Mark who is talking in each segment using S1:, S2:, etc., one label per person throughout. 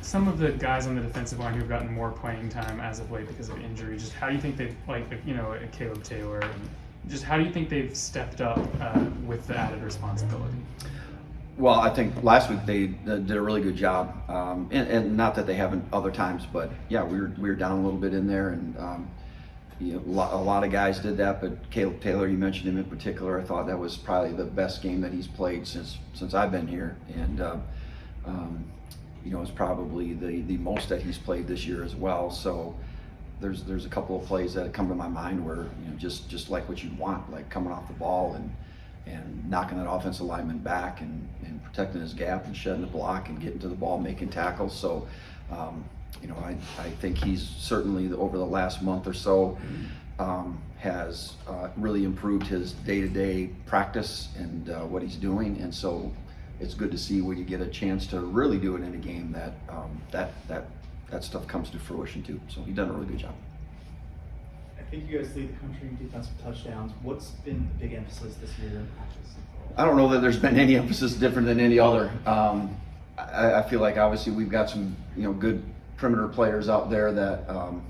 S1: some of the guys on the defensive line who've gotten more playing time as of late because of injury, just how do you think they've, Caleb Taylor, and just how do you think they've stepped up with the added responsibility?
S2: Well, I think last week they did a really good job, and not that they haven't other times, but yeah, we were down a little bit in there, and a lot of guys did that, but Caleb Taylor, you mentioned him in particular. I thought that was probably the best game that he's played since I've been here, and it's probably the most that he's played this year as well. So there's a couple of plays that come to my mind where just like what you'd want, like coming off the ball and knocking that offensive lineman back and protecting his gap and shedding the block and getting to the ball, making tackles. So, I think he's certainly over the last month or so has really improved his day-to-day practice and what he's doing. And so it's good to see when you get a chance to really do it in a game that stuff comes to fruition too. So he's done a really good job.
S3: I think you guys lead the country in defensive touchdowns. What's been the big emphasis this year in practice?
S2: I don't know that there's been any emphasis different than any other. I feel like obviously we've got some good perimeter players out there that are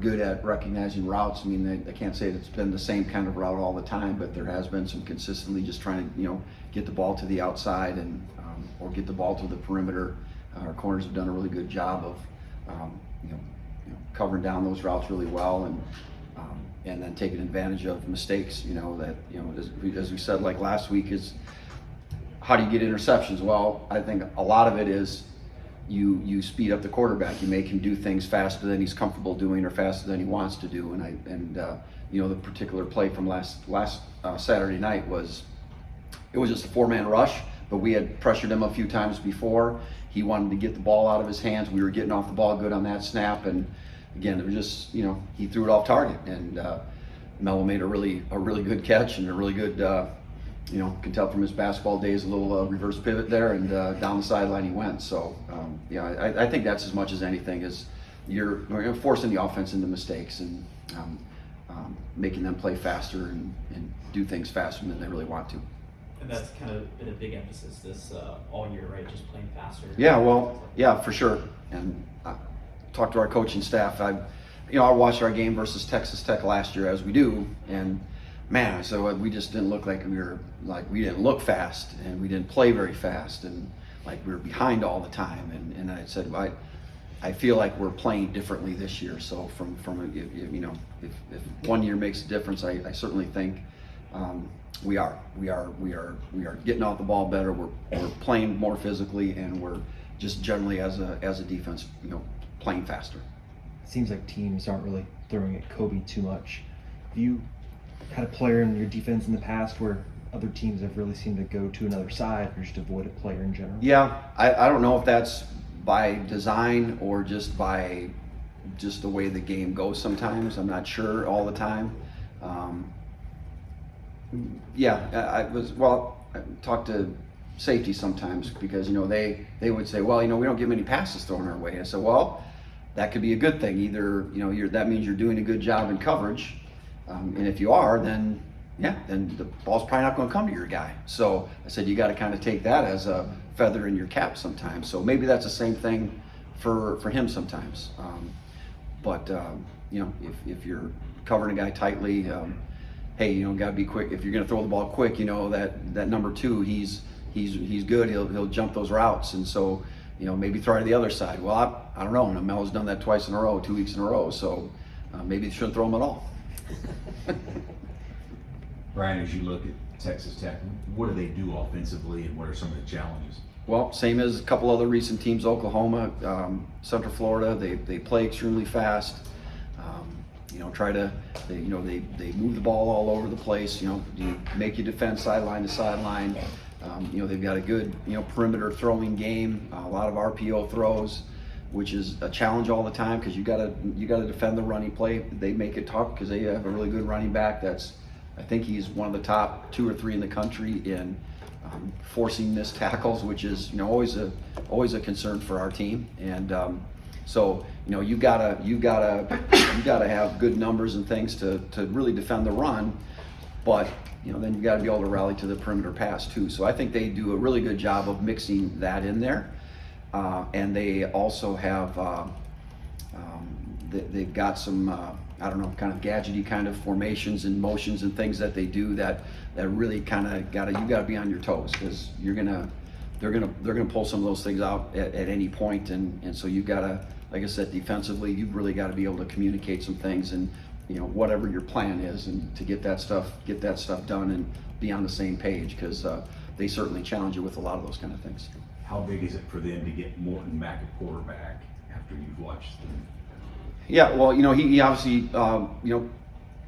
S2: good at recognizing routes. I mean, I can't say it's been the same kind of route all the time, but there has been some consistently just trying to get the ball to the outside and or get the ball to the perimeter. Our corners have done a really good job of covering down those routes really well and then taking advantage of mistakes. As we said, like last week, is how do you get interceptions? Well, I think a lot of it is you speed up the quarterback. You make him do things faster than he's comfortable doing or faster than he wants to do. And the particular play from last Saturday night was just a 4-man rush, but we had pressured him a few times before. He wanted to get the ball out of his hands. We were getting off the ball good on that snap, and again, it was just he threw it off target, and Mello made a really good catch and a really good can tell from his basketball days a little reverse pivot there, and down the sideline he went. So I think that's as much as anything is you're forcing the offense into mistakes and making them play faster and do things faster than they really want to.
S3: And that's kind of been a big emphasis this all year, right? Just playing faster.
S2: Yeah, well, yeah, for sure. And I talked to our coaching staff. I watched our game versus Texas Tech last year, as we do, and man, so we just didn't look like we didn't look fast, and we didn't play very fast, and like we were behind all the time. And I said, I feel like we're playing differently this year. So from if 1 year makes a difference, I certainly think we are getting off the ball better. We're playing more physically, and we're just generally as a defense, playing faster.
S4: It seems like teams aren't really throwing at Kobe too much. Have you had a player in your defense in the past where other teams have really seemed to go to another side or just avoid a player in general?
S2: Yeah, I don't know if that's by design or just by the way the game goes sometimes. I'm not sure all the time. I talk to safety sometimes because they would say, well, we don't get many passes thrown our way. I said, well, that could be a good thing. Either that means you're doing a good job in coverage, and if you are, then the ball's probably not going to come to your guy. So I said you got to kind of take that as a feather in your cap sometimes. So maybe that's the same thing for him sometimes. If you're covering a guy tightly. Hey, got to be quick. If you're going to throw the ball quick, that number 2, he's good. He'll jump those routes, and so maybe throw to the other side. Well, I don't know. Melo's done that twice in a row, 2 weeks in a row. So maybe they shouldn't throw him at all.
S5: Brian, as you look at Texas Tech, what do they do offensively, and what are some of the challenges?
S2: Well, same as a couple other recent teams, Oklahoma, Central Florida. They play extremely fast. They move the ball all over the place. You make you defend sideline to sideline. They've got a good perimeter throwing game. A lot of RPO throws, which is a challenge all the time because you got to defend the running play. They make it tough because they have a really good running back. I think he's one of the top 2 or 3 in the country in forcing missed tackles, which is always a concern for our team. And so you gotta have good numbers and things to really defend the run, but then you got to be able to rally to the perimeter pass too. So I think they do a really good job of mixing that in there. and they also have they've got some I don't know, kind of gadgety kind of formations and motions and things that they do that really kind of you gotta be on your toes, because they're gonna pull some of those things out at any point, and so you've gotta, like I said, defensively, you've really got to be able to communicate some things, and whatever your plan is, and to get that stuff done and be on the same page, because they certainly challenge you with a lot of those kind of things.
S5: How big is it for them to get Morton back at quarterback after you've watched them?
S2: Yeah, well, he obviously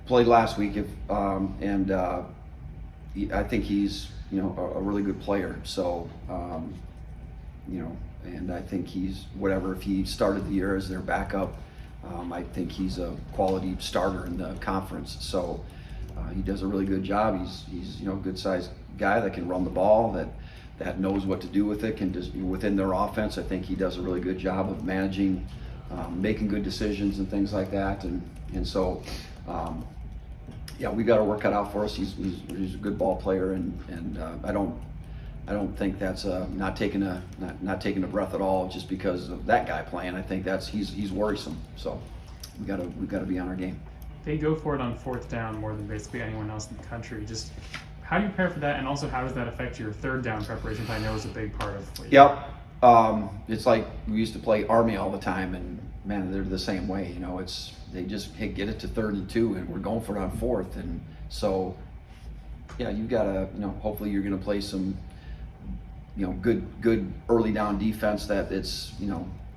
S2: played last week, and I think he's a really good player. So and I think he's whatever. If he started the year as their backup, I think he's a quality starter in the conference. So he does a really good job. He's a good sized guy that can run the ball, that knows what to do with it, can just within their offense. I think he does a really good job of managing, making good decisions and things like that. And so yeah, we got our work cut out for us. He's a good ball player, and I don't think that's not taking a breath at all just because of that guy playing. I think he's worrisome. So we gotta be on our game.
S1: They go for it on fourth down more than basically anyone else in the country. Just how do you prepare for that, and also how does that affect your third down preparation, which I know is a big part of what you do?
S2: Yep. It's like we used to play Army all the time, and man, they're the same way. They just get it to 3rd and 2, and we're going for it on 4th, and so yeah, you gotta hopefully you're gonna play some good early down defense that it's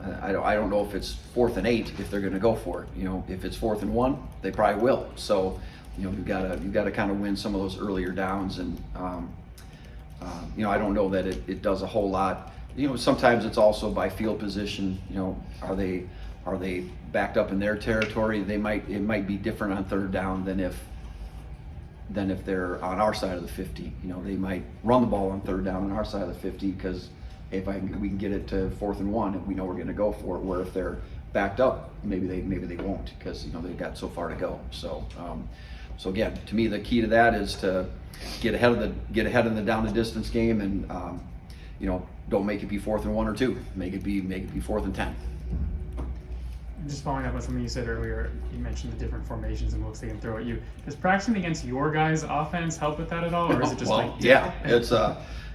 S2: I don't know if it's 4th and 8 if they're gonna go for it. If it's 4th and 1, they probably will. So you've got to kind of win some of those earlier downs, and I don't know that it does a whole lot. Sometimes it's also by field position. Are they backed up in their territory? It might be different on 3rd down than if they're on our side of the 50. They might run the ball on 3rd down on our side of the 50, because we can get it to 4th and 1 and we know we're going to go for it. Where if they're backed up, maybe they won't, because they've got so far to go. So so again, to me, the key to that is to get ahead of the down the distance game, and don't make it be 4th and 1 or 2. Make it be 4th and 10.
S1: Just following up on something you said earlier, you mentioned the different formations and looks they can throw at you. Does practicing against your guys' offense help with that at all, or is it just
S2: yeah,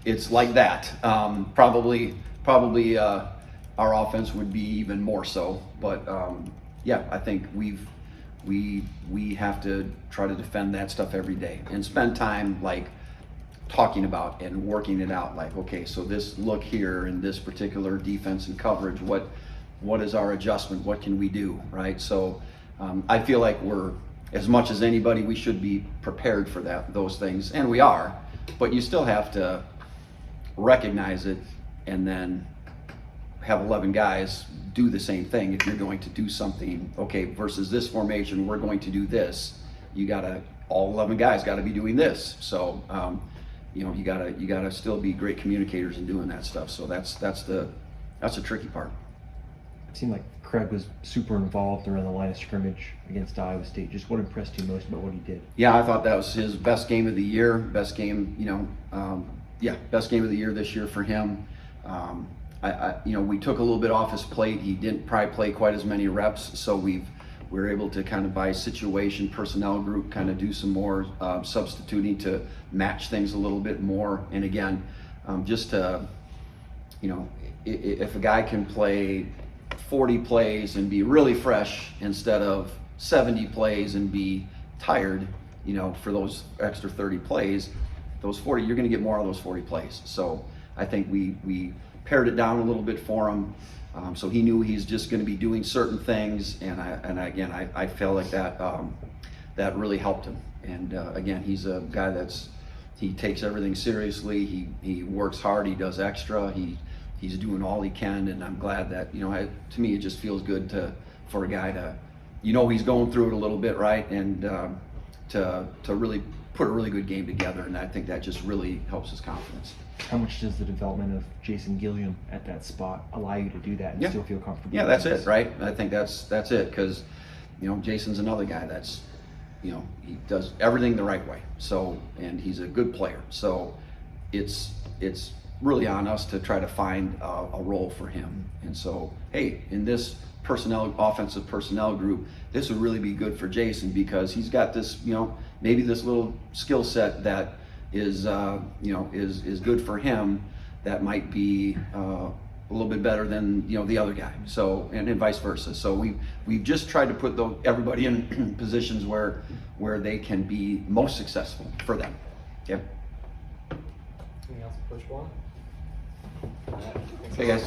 S2: it's like that. Probably our offense would be even more so, but yeah, I think we have to try to defend that stuff every day and spend time like talking about and working it out. Like, okay, so this look here in this particular defense and coverage, what is our adjustment? What can we do, right? So I feel like we're, as much as anybody, we should be prepared for those things, and we are, but you still have to recognize it and then have 11 guys do the same thing. If you're going to do something, okay, versus this formation, we're going to do this, all 11 guys gotta be doing this. So you gotta still be great communicators in doing that stuff. So that's the tricky part.
S4: It seemed like Craig was super involved around the line of scrimmage against Iowa State. Just what impressed you most about what he did?
S2: Yeah, I thought that was his best game of the year. Best game, best game of the year this year for him. We took a little bit off his plate. He didn't probably play quite as many reps, so we were able to kind of by situation, personnel group, kind of do some more substituting to match things a little bit more. And again, just to, if a guy can play 40 plays and be really fresh instead of 70 plays and be tired, for those extra 30 plays, those 40, you're going to get more of those 40 plays. So I think we pared it down a little bit for him, so he knew he's just going to be doing certain things, and I felt like that really helped him. And again, he's a guy he takes everything seriously. He works hard. He does extra. He's doing all he can, and I'm glad that to me it just feels good for a guy to he's going through it a little bit, right, and to really put a really good game together, and I think that just really helps his confidence.
S4: How much does the development of Jason Gilliam at that spot allow you to do that and still feel comfortable?
S2: Yeah, that's it, right? I think that's it, because Jason's another guy that's he does everything the right way. So, and he's a good player. So it's really on us to try to find a role for him. And so, hey, in this offensive personnel group, this would really be good for Jason because he's got this, maybe this little skill set that is good for him that might be a little bit better than the other guy. So and vice versa. So we've just tried to put everybody in positions where they can be most successful for them. Okay.
S6: Anything else, Coach Borland?
S2: Hey guys.